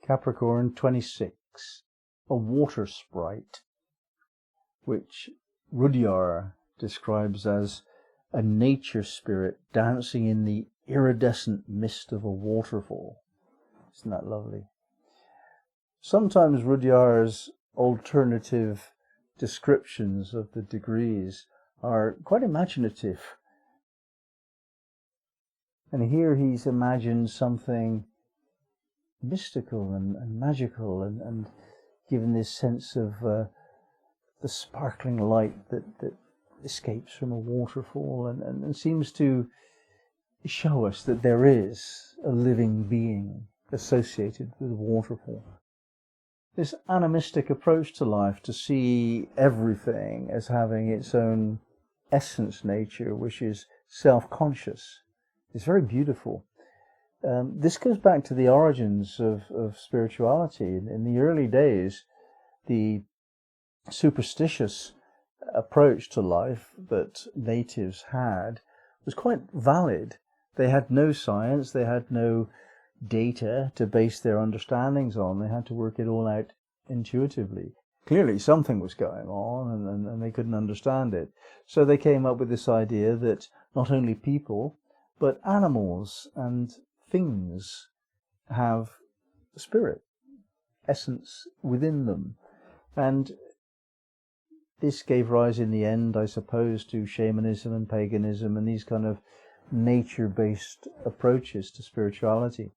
Capricorn 26, a water sprite, which Rudhyar describes as a nature spirit dancing in the iridescent mist of a waterfall. Isn't that lovely? Sometimes Rudhyar's alternative descriptions of the degrees are quite imaginative. And here he's imagined something mystical and magical and given this sense of the sparkling light that escapes from a waterfall and seems to show us that there is a living being associated with a waterfall. This animistic approach to life, to see everything as having its own essence nature, which is self-conscious, is very beautiful. This goes back to the origins of spirituality. In the early days, the superstitious approach to life that natives had was quite valid. They had no science, they had no data to base their understandings on. They had to work it all out intuitively. Clearly something was going on and they couldn't understand it. So they came up with this idea that not only people, but animals and things have spirit, essence within them. And this gave rise in the end, I suppose, to shamanism and paganism and these kind of nature-based approaches to spirituality.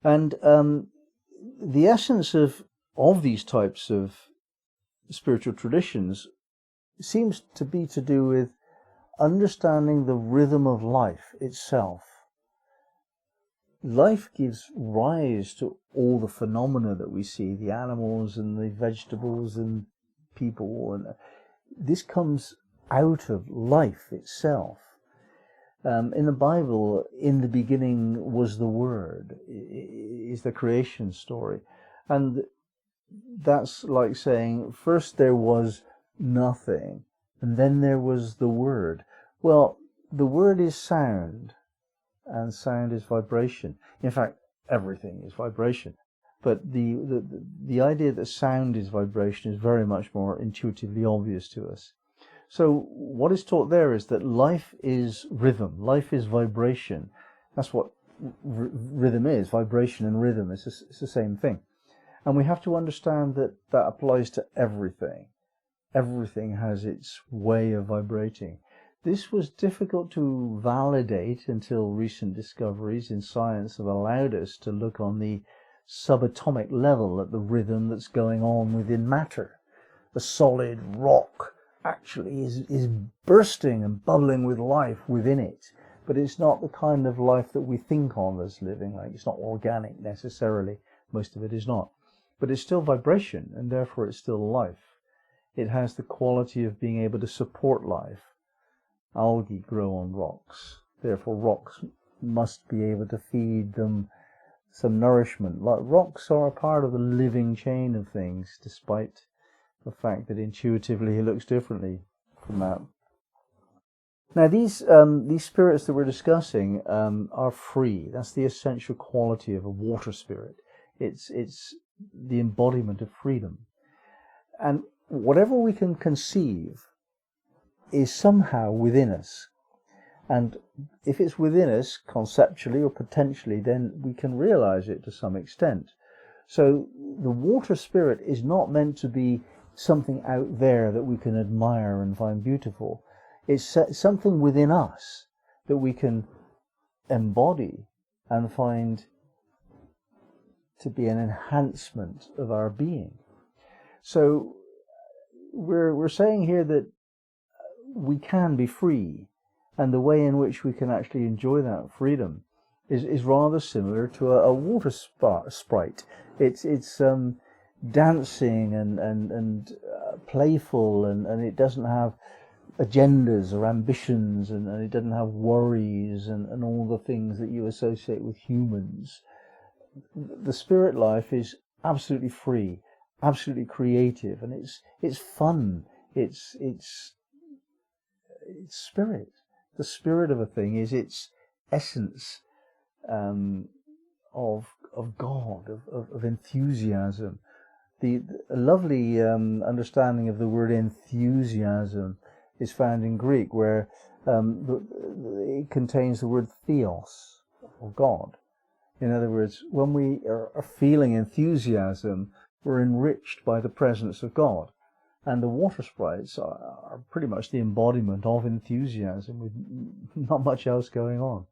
And the essence of these types of spiritual traditions seems to be to do with understanding the rhythm of life itself. Life gives rise to all the phenomena that we see, the animals and the vegetables and people, and this comes out of life itself. In the Bible, in the beginning was the Word, is the creation story. And that's like saying, first there was nothing, and then there was the Word. Well, the Word is sound, and sound is vibration. In fact, everything is vibration. But the idea that sound is vibration is very much more intuitively obvious to us. So what is taught there is that life is rhythm, life is vibration. That's what rhythm is, vibration and rhythm. It's the same thing. And we have to understand that that applies to everything. Everything has its way of vibrating. This was difficult to validate until recent discoveries in science have allowed us to look on the subatomic level at the rhythm that's going on within matter. The solid rock actually is bursting and bubbling with life within it, but it's not the kind of life that we think of as living. Like, it's not organic necessarily, most of it is not, but it's still vibration, and therefore it's still life. It has the quality of being able to support life. Algae grow on rocks, therefore rocks must be able to feed them some nourishment. Like, rocks are a part of the living chain of things, despite the fact that intuitively it looks differently from that. Now these spirits that we're discussing are free. That's the essential quality of a water spirit. It's the embodiment of freedom. And whatever we can conceive is somehow within us. And if it's within us conceptually or potentially, then we can realize it to some extent. So the water spirit is not meant to be something out there that we can admire and find beautiful. It's something within us that we can embody and find to be an enhancement of our being. So we're saying here that we can be free, and the way in which we can actually enjoy that freedom is rather similar to a water sprite. It's dancing and playful, and it doesn't have agendas or ambitions, and it doesn't have worries and all the things that you associate with humans. The spirit life is absolutely free, absolutely creative, and it's fun. It's spirit. The spirit of a thing is its essence of of God, of enthusiasm. The lovely understanding of the word enthusiasm is found in Greek, where it contains the word theos, or God. In other words, when we are feeling enthusiasm, we're enriched by the presence of God. And the water sprites are pretty much the embodiment of enthusiasm, with not much else going on.